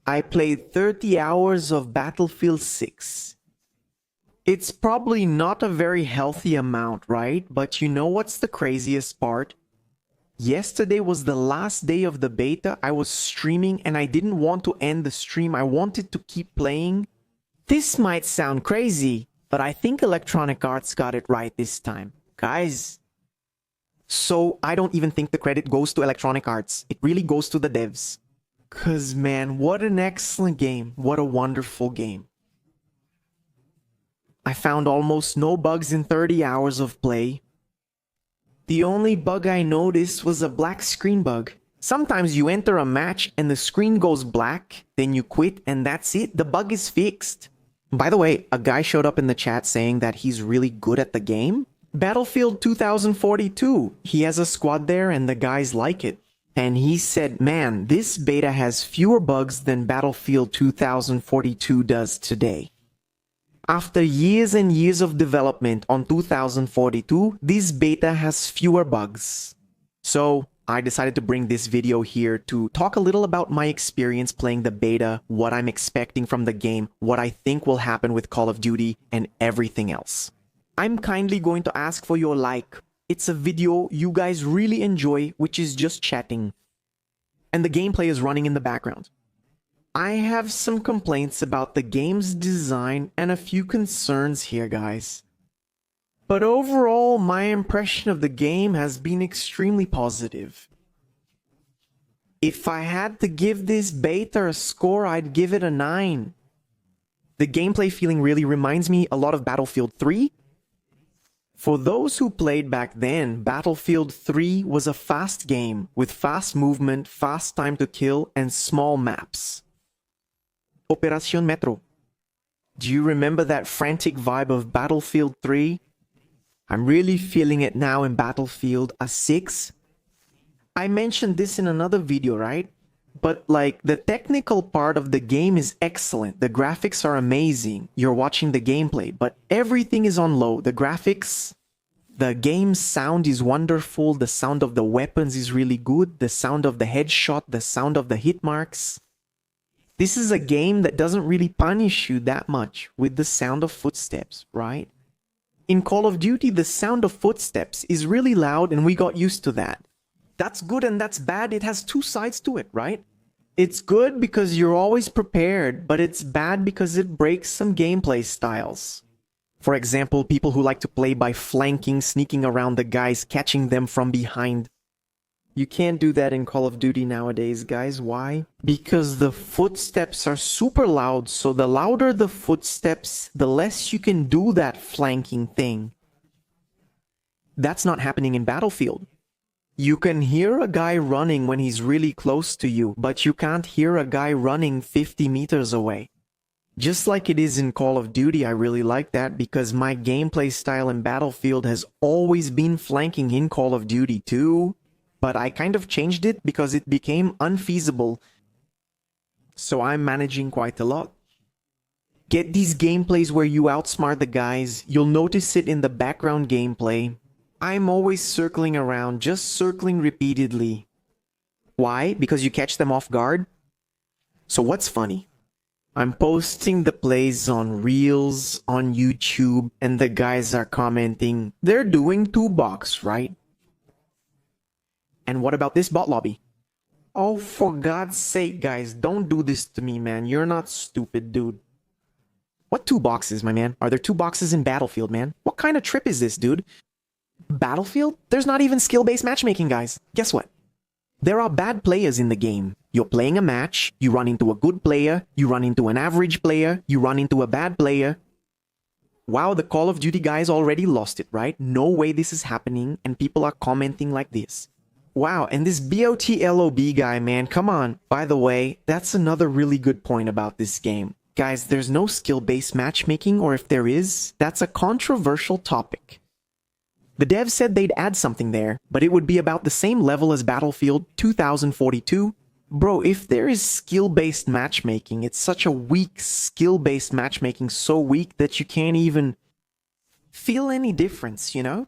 I played 30 hours of Battlefield 6. It's probably not a very healthy amount, right? But you know what's the craziest part? Yesterday was the last day of the beta. I was streaming and I didn't want to end the stream. I wanted to keep playing. This might sound crazy, but I think Electronic Arts got it right this time. Guys, so I don't even think the credit goes to Electronic Arts. It really goes to the devs. Cause man, what an excellent game. What a wonderful game. I found almost no bugs in 30 hours of play. The only bug I noticed was a black screen bug. Sometimes you enter a match and the screen goes black, then you quit and that's it. The bug is fixed. By the way, a guy showed up in the chat saying that he's really good at the game. Battlefield 2042. He has a squad there and the guys like it. And he said, man, this beta has fewer bugs than Battlefield 2042 does today. After years and years of development on 2042, this beta has fewer bugs. So I decided to bring this video here to talk a little about my experience playing the beta, what I'm expecting from the game, what I think will happen with Call of Duty, and everything else. I'm kindly going to ask for your like. It's a video you guys really enjoy, which is just chatting. And the gameplay is running in the background. I have some complaints about the game's design and a few concerns here, guys. But overall, my impression of the game has been extremely positive. If I had to give this beta a score, I'd give it a 9. The gameplay feeling really reminds me a lot of Battlefield 3. For those who played back then, Battlefield 3 was a fast game with fast movement, fast time to kill, and small maps. Operación Metro. Do you remember that frantic vibe of Battlefield 3? I'm really feeling it now in Battlefield 6. I mentioned this in another video, right? But like, the technical part of the game is excellent. The graphics are amazing. You're watching the gameplay, but everything is on low. The graphics, the game's sound is wonderful. The sound of the weapons is really good. The sound of the headshot, the sound of the hit marks. This is a game that doesn't really punish you that much with the sound of footsteps, right? In Call of Duty, the sound of footsteps is really loud and we got used to that. That's good and that's bad. It has two sides to it, right? It's good because you're always prepared, but it's bad because it breaks some gameplay styles. For example, people who like to play by flanking, sneaking around the guys, catching them from behind. You can't do that in Call of Duty nowadays, guys. Why? Because the footsteps are super loud, so the louder the footsteps, the less you can do that flanking thing. That's not happening in Battlefield. You can hear a guy running when he's really close to you, but you can't hear a guy running 50 meters away. Just like it is in Call of Duty, I really like that because my gameplay style in Battlefield has always been flanking in Call of Duty too. But I kind of changed it because it became unfeasible. So I'm managing quite a lot. Get these gameplays where you outsmart the guys. You'll notice it in the background gameplay. I'm always circling around, just circling repeatedly. Why? Because you catch them off guard? So what's funny? I'm posting the plays on Reels, on YouTube, and the guys are commenting, they're doing 2-box, right? And what about this bot lobby? Oh, for God's sake, guys, don't do this to me, man. You're not stupid, dude. What 2 boxes, my man? Are there 2 boxes in Battlefield, man? What kind of trip is this, dude? Battlefield? There's not even skill-based matchmaking, guys. Guess what? There are bad players in the game. You're playing a match, you run into a good player, you run into an average player, you run into a bad player. Wow, the Call of Duty guys already lost it, right? No way this is happening, and people are commenting like this. Wow, and this BOTLOB guy, man, come on. By the way, that's another really good point about this game. Guys, there's no skill-based matchmaking, or if there is, that's a controversial topic. The devs said they'd add something there, but it would be about the same level as Battlefield 2042. Bro, if there is skill-based matchmaking, it's such a weak skill-based matchmaking, so weak that you can't even feel any difference, you know?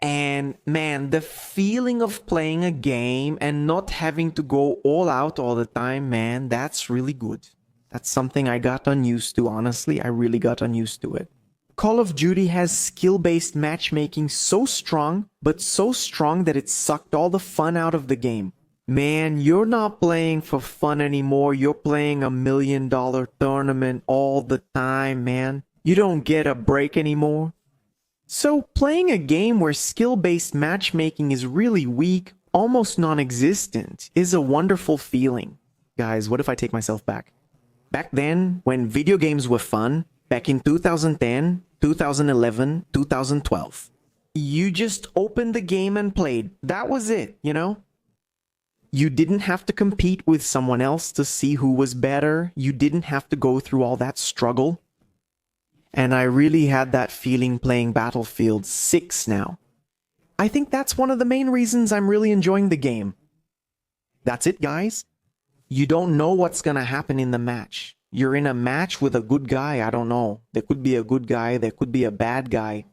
And man, the feeling of playing a game and not having to go all out all the time, man, that's really good. That's something I got unused to, honestly. I really got unused to it. Call of Duty has skill-based matchmaking so strong, but so strong that it sucked all the fun out of the game. Man, you're not playing for fun anymore. You're playing $1 million tournament all the time, man. You don't get a break anymore. So, playing a game where skill-based matchmaking is really weak, almost non-existent, is a wonderful feeling. Guys, what if I take myself back? Back then, when video games were fun, back in 2010, 2011, 2012, you just opened the game and played. That was it, you know? You didn't have to compete with someone else to see who was better. You didn't have to go through all that struggle. And I really had that feeling playing Battlefield 6 now. I think that's one of the main reasons I'm really enjoying the game. That's it, guys. You don't know what's gonna happen in the match. You're in a match with a good guy, I don't know. There could be a good guy, there could be a bad guy.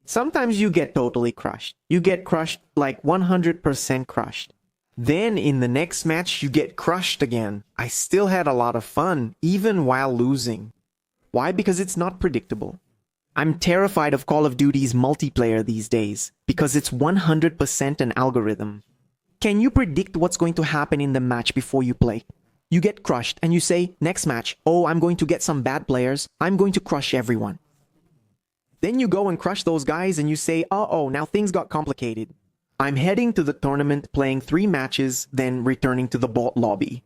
Sometimes you get totally crushed. You get crushed like 100% crushed. Then in the next match, you get crushed again. I still had a lot of fun, even while losing. Why? Because it's not predictable. I'm terrified of Call of Duty's multiplayer these days, because it's 100% an algorithm. Can you predict what's going to happen in the match before you play? You get crushed and you say, next match, oh, I'm going to get some bad players, I'm going to crush everyone. Then you go and crush those guys and you say, uh-oh, now things got complicated. I'm heading to the tournament, playing 3 matches, then returning to the bot lobby.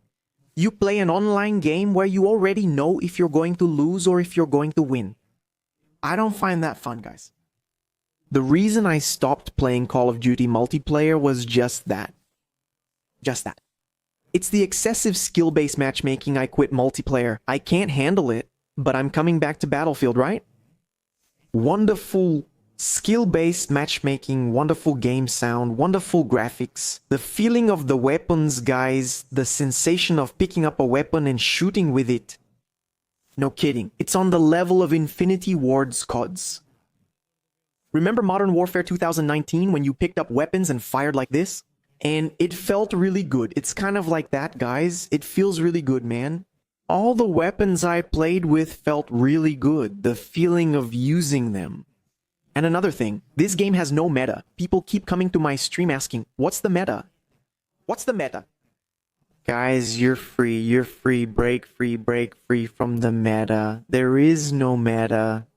You play an online game where you already know if you're going to lose or if you're going to win. I don't find that fun, guys. The reason I stopped playing Call of Duty multiplayer was just that. Just that. It's the excessive skill-based matchmaking I quit multiplayer. I can't handle it, but I'm coming back to Battlefield, right? Wonderful skill-based matchmaking, wonderful game sound, wonderful graphics. The feeling of the weapons, guys, the sensation of picking up a weapon and shooting with it. No kidding. It's on the level of Infinity Ward's CODs. Remember Modern Warfare 2019 when you picked up weapons and fired like this? And it felt really good. It's kind of like that, guys. It feels really good, man. All the weapons I played with felt really good. The feeling of using them. And another thing, this game has no meta. People keep coming to my stream asking, what's the meta? What's the meta? Guys, you're free, break free from the meta. There is no meta.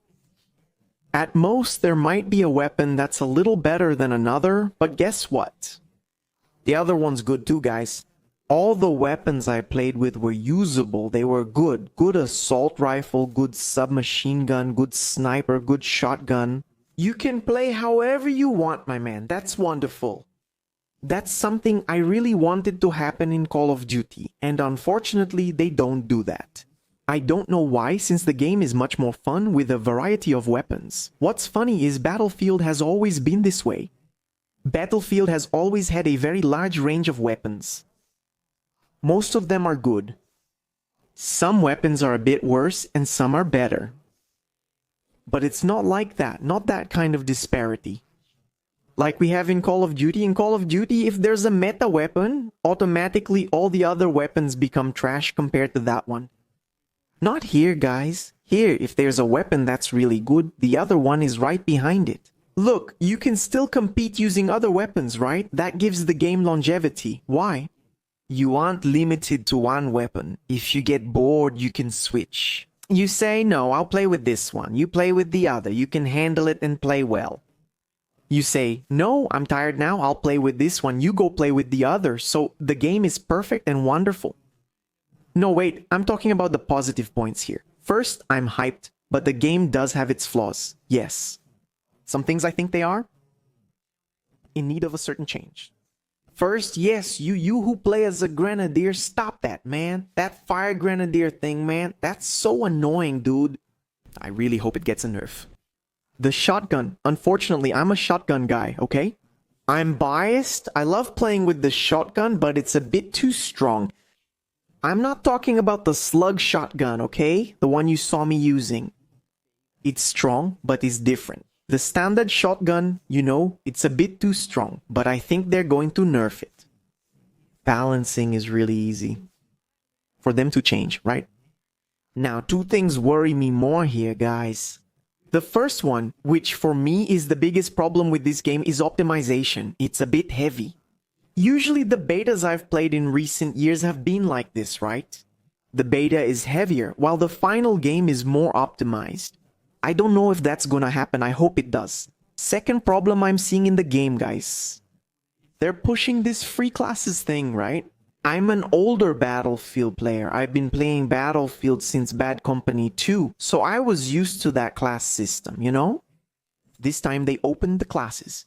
At most, there might be a weapon that's a little better than another, but guess what? The other one's good too, guys. All the weapons I played with were usable. They were good. Good assault rifle, good submachine gun, good sniper, good shotgun. You can play however you want, my man. That's wonderful. That's something I really wanted to happen in Call of Duty, and unfortunately, they don't do that. I don't know why, since the game is much more fun with a variety of weapons. What's funny is Battlefield has always been this way. Battlefield has always had a very large range of weapons. Most of them are good. Some weapons are a bit worse and some are better. But it's not like that, not that kind of disparity. Like we have in Call of Duty. In Call of Duty, if there's a meta weapon, automatically all the other weapons become trash compared to that one. Not here, guys. Here, if there's a weapon that's really good, the other one is right behind it. Look, you can still compete using other weapons, right? That gives the game longevity. Why? You aren't limited to one weapon. If you get bored, you can switch. You say, no, I'll play with this one. You play with the other. You can handle it and play well. You say, no, I'm tired now. I'll play with this one. You go play with the other. So the game is perfect and wonderful. No, wait, I'm talking about the positive points here. First, I'm hyped, but the game does have its flaws. Yes. Some things I think they are in need of a certain change. First, yes, you who play as a grenadier, stop that, man. That fire grenadier thing, man, that's so annoying, dude. I really hope it gets a nerf. The shotgun. Unfortunately, I'm a shotgun guy, okay? I'm biased. I love playing with the shotgun, but it's a bit too strong. I'm not talking about the slug shotgun, okay? The one you saw me using. It's strong, but it's different. The standard shotgun, you know, it's a bit too strong, but I think they're going to nerf it. Balancing is really easy for them to change, right? Now, two things worry me more here, guys. The first one, which for me is the biggest problem with this game, is optimization. It's a bit heavy. Usually the betas I've played in recent years have been like this, right? The beta is heavier, while the final game is more optimized. I don't know if that's gonna happen, I hope it does. Second problem I'm seeing in the game, guys. They're pushing this free classes thing, right? I'm an older Battlefield player. I've been playing Battlefield since Bad Company 2, so I was used to that class system, you know? This time they opened the classes.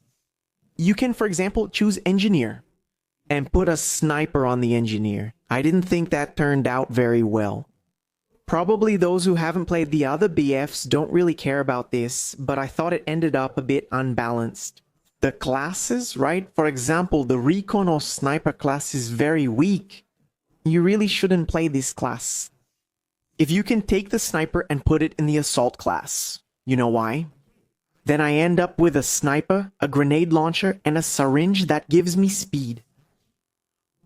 You can, for example, choose Engineer and put a sniper on the Engineer. I didn't think that turned out very well. Probably those who haven't played the other BFs don't really care about this, but I thought it ended up a bit unbalanced. The classes, right? For example, the Recon or Sniper class is very weak. You really shouldn't play this class. If you can take the Sniper and put it in the Assault class, you know why? Then I end up with a Sniper, a Grenade Launcher, and a Syringe that gives me speed.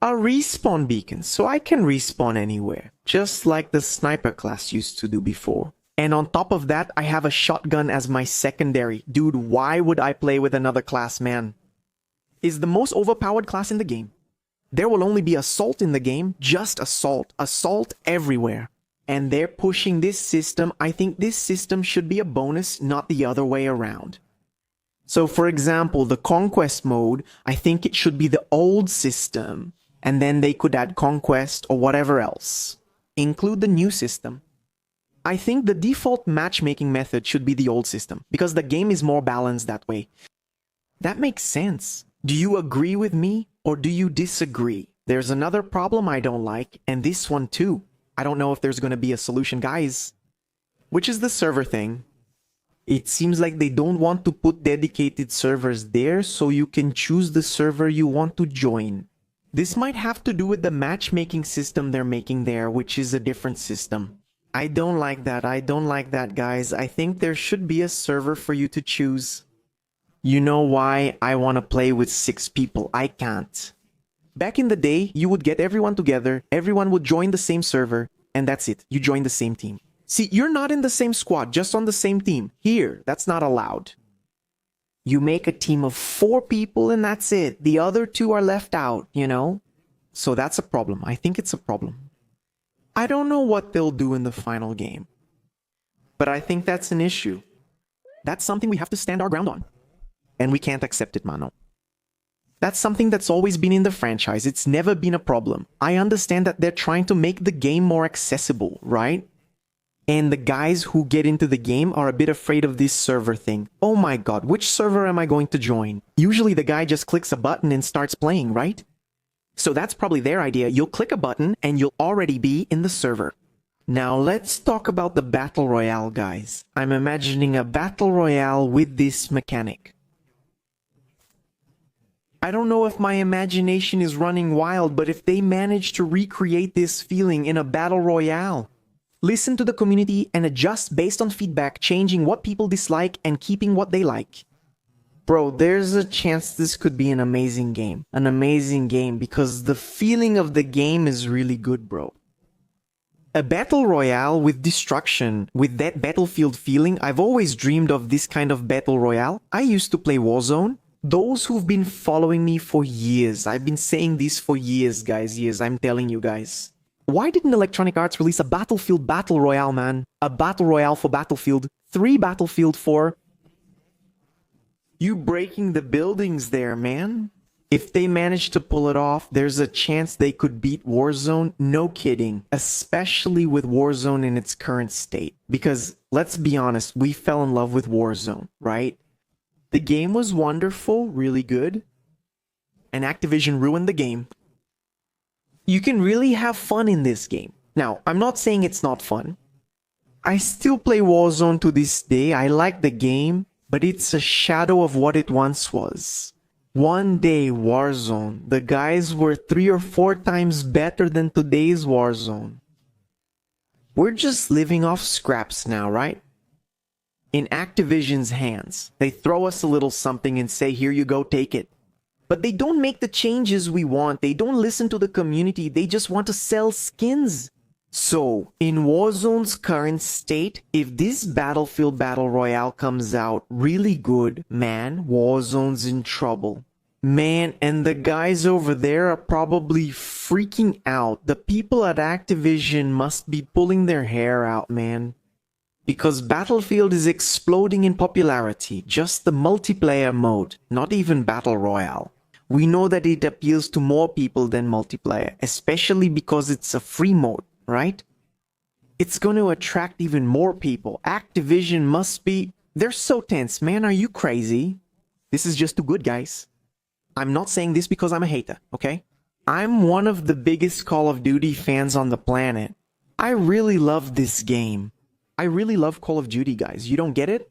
A respawn beacon, so I can respawn anywhere, just like the Sniper class used to do before. And on top of that, I have a shotgun as my secondary. Dude, why would I play with another class, man? Is the most overpowered class in the game. There will only be Assault in the game, just Assault. Assault everywhere. And they're pushing this system. I think this system should be a bonus, not the other way around. So for example, the Conquest mode, I think it should be the old system. And then they could add Conquest or whatever else. Include the new system. I think the default matchmaking method should be the old system, because the game is more balanced that way. That makes sense. Do you agree with me, or do you disagree? There's another problem I don't like, and this one too. I don't know if there's gonna be a solution, guys. Which is the server thing. It seems like they don't want to put dedicated servers there, so you can choose the server you want to join. This might have to do with the matchmaking system they're making there, which is a different system. I don't like that. I don't like that, guys. I think there should be a server for you to choose. You know why I want to play with 6 people? I can't. Back in the day, you would get everyone together, everyone would join the same server, and that's it. You join the same team. See, you're not in the same squad, just on the same team. Here, that's not allowed. You make a team of 4 people and that's it. The other 2 are left out, you know? So that's a problem. I think it's a problem. I don't know what they'll do in the final game. But I think that's an issue. That's something we have to stand our ground on. And we can't accept it, mano. That's something that's always been in the franchise. It's never been a problem. I understand that they're trying to make the game more accessible, right? And the guys who get into the game are a bit afraid of this server thing. Oh my god, which server am I going to join? Usually the guy just clicks a button and starts playing, right? So that's probably their idea. You'll click a button and you'll already be in the server. Now let's talk about the Battle Royale, guys. I'm imagining a Battle Royale with this mechanic. I don't know if my imagination is running wild, but if they manage to recreate this feeling in a Battle Royale, listen to the community and adjust based on feedback, changing what people dislike and keeping what they like. Bro, there's a chance this could be an amazing game. An amazing game because the feeling of the game is really good, bro. A Battle Royale with destruction, with that Battlefield feeling. I've always dreamed of this kind of Battle Royale. I used to play Warzone. Those who've been following me for years, I've been saying this for years, guys, years, I'm telling you guys. Why didn't Electronic Arts release a Battlefield Battle Royale, man? A Battle Royale for Battlefield, 3 Battlefield 4. You breaking the buildings there, man. If they manage to pull it off, there's a chance they could beat Warzone. No kidding. Especially with Warzone in its current state. Because, let's be honest, we fell in love with Warzone, right? The game was wonderful, really good. And Activision ruined the game. You can really have fun in this game. Now, I'm not saying it's not fun. I still play Warzone to this day. I like the game. But it's a shadow of what it once was. One day, Warzone, the guys were 3 or 4 times better than today's Warzone. We're just living off scraps now, right? In Activision's hands, they throw us a little something and say, here you go, take it. But they don't make the changes we want. They don't listen to the community. They just want to sell skins. So, in Warzone's current state, if this Battlefield Battle Royale comes out really good, man, Warzone's in trouble. Man, and the guys over there are probably freaking out. The people at Activision must be pulling their hair out, man. Because Battlefield is exploding in popularity, just the multiplayer mode, not even Battle Royale. We know that it appeals to more people than multiplayer, especially because it's a free mode, right? It's going to attract even more people. Activision must be... They're so tense, man, are you crazy? This is just too good, guys. I'm not saying this because I'm a hater, okay? I'm one of the biggest Call of Duty fans on the planet. I really love this game. I really love Call of Duty, guys. You don't get it?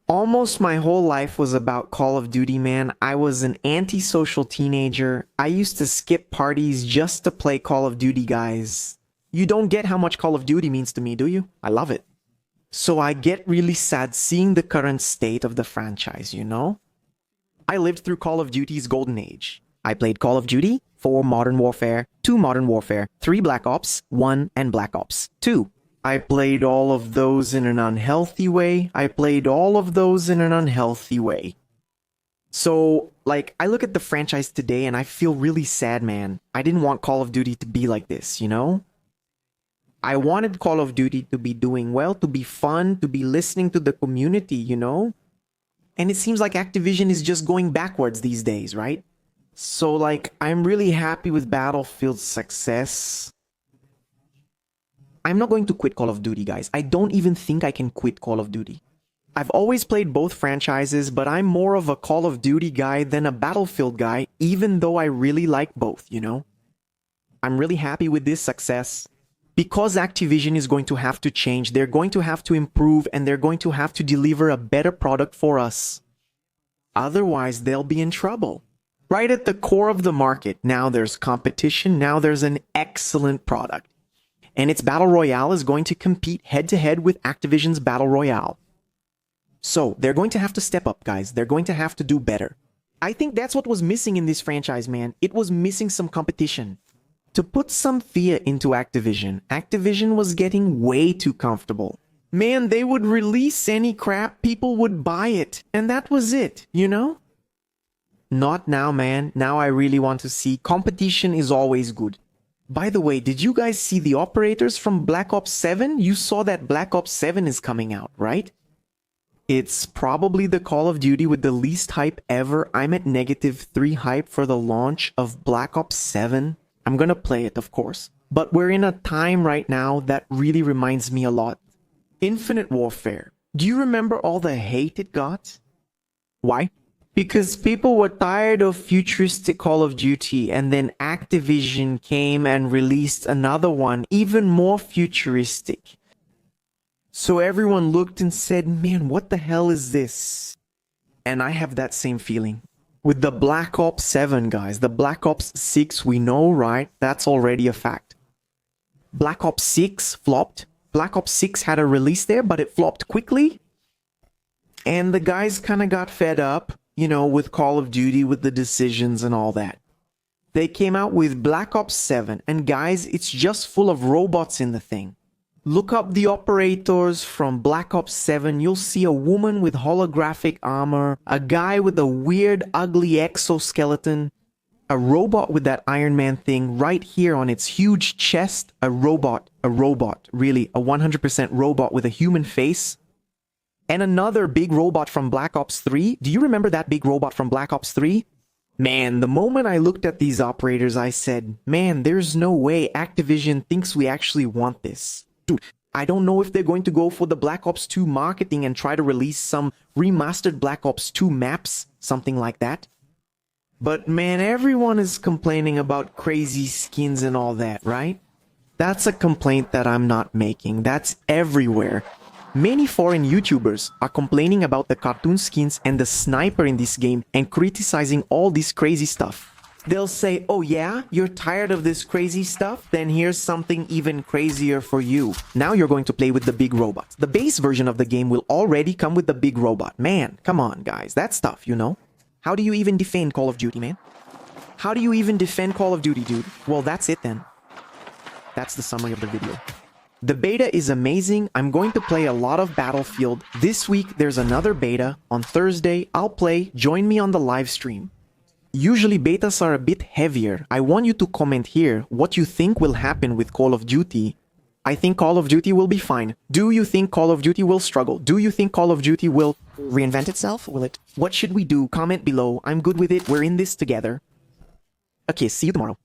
Almost my whole life was about Call of Duty, man. I was an antisocial teenager. I used to skip parties just to play Call of Duty, guys. You don't get how much Call of Duty means to me, do you? I love it. So I get really sad seeing the current state of the franchise, you know? I lived through Call of Duty's golden age. I played Call of Duty, 4 Modern Warfare, 2 Modern Warfare, 3 Black Ops, 1 and Black Ops 2. I played all of those in an unhealthy way. So, like, I look at the franchise today and I feel really sad, man. I didn't want Call of Duty to be like this, you know? I wanted Call of Duty to be doing well, to be fun, to be listening to the community, you know? And it seems like Activision is just going backwards these days, right? So, like, I'm really happy with Battlefield's success. I'm not going to quit Call of Duty, guys. I don't even think I can quit Call of Duty. I've always played both franchises, but I'm more of a Call of Duty guy than a Battlefield guy, even though I really like both, you know? I'm really happy with this success. Because Activision is going to have to change, they're going to have to improve, and they're going to have to deliver a better product for us. Otherwise, they'll be in trouble. Right at the core of the market, now there's competition, now there's an excellent product. And its Battle Royale is going to compete head-to-head with Activision's Battle Royale. So, they're going to have to step up, guys. They're going to have to do better. I think that's what was missing in this franchise, man. It was missing some competition. To put some fear into Activision, Activision was getting way too comfortable. Man, they would release any crap, people would buy it. And that was it, you know? Not now, man. Now I really want to see competition is always good. By the way, did you guys see the operators from Black Ops 7? You saw that Black Ops 7 is coming out, right? It's probably the Call of Duty with the least hype ever. I'm at -3 hype for the launch of Black Ops 7. I'm gonna play it, of course. But we're in a time right now that really reminds me a lot. Infinite Warfare. Do you remember all the hate it got? Why? Because people were tired of futuristic Call of Duty, and then Activision came and released another one, even more futuristic. So everyone looked and said, man, what the hell is this? And I have that same feeling. With the Black Ops 7, guys, the Black Ops 6, we know, right? That's already a fact. Black Ops 6 flopped. Black Ops 6 had a release there, but it flopped quickly. And the guys kind of got fed up, you know, with Call of Duty, with the decisions and all that. They came out with Black Ops 7, and guys, it's just full of robots in the thing. Look up the operators from Black Ops 7. You'll see a woman with holographic armor, a guy with a weird, ugly exoskeleton, a robot with that Iron Man thing right here on its huge chest, a robot, really, a 100% robot with a human face, and another big robot from Black Ops 3. Do you remember that big robot from Black Ops 3? Man, the moment I looked at these operators, I said, man, there's no way Activision thinks we actually want this. Dude, I don't know if they're going to go for the Black Ops 2 marketing and try to release some remastered Black Ops 2 maps, something like that. But man, everyone is complaining about crazy skins and all that, right? That's a complaint that I'm not making. That's everywhere. Many foreign YouTubers are complaining about the cartoon skins and the sniper in this game and criticizing all this crazy stuff. They'll say, oh yeah, you're tired of this crazy stuff? Then here's something even crazier for you. Now you're going to play with the big robot. The base version of the game will already come with the big robot. Man, come on guys, that's tough, you know? How do you even defend Call of Duty, man? How do you even defend Call of Duty, dude? Well, that's it then. That's the summary of the video. The beta is amazing. I'm going to play a lot of Battlefield. This week, there's another beta. On Thursday, I'll play. Join me on the live stream. Usually betas are a bit heavier. I want you to comment here what you think will happen with Call of Duty. I think Call of Duty will be fine. Do you think Call of Duty will struggle? Do you think Call of Duty will reinvent itself? Will it? What should we do? Comment below. I'm good with it. We're in this together. Okay, see you tomorrow.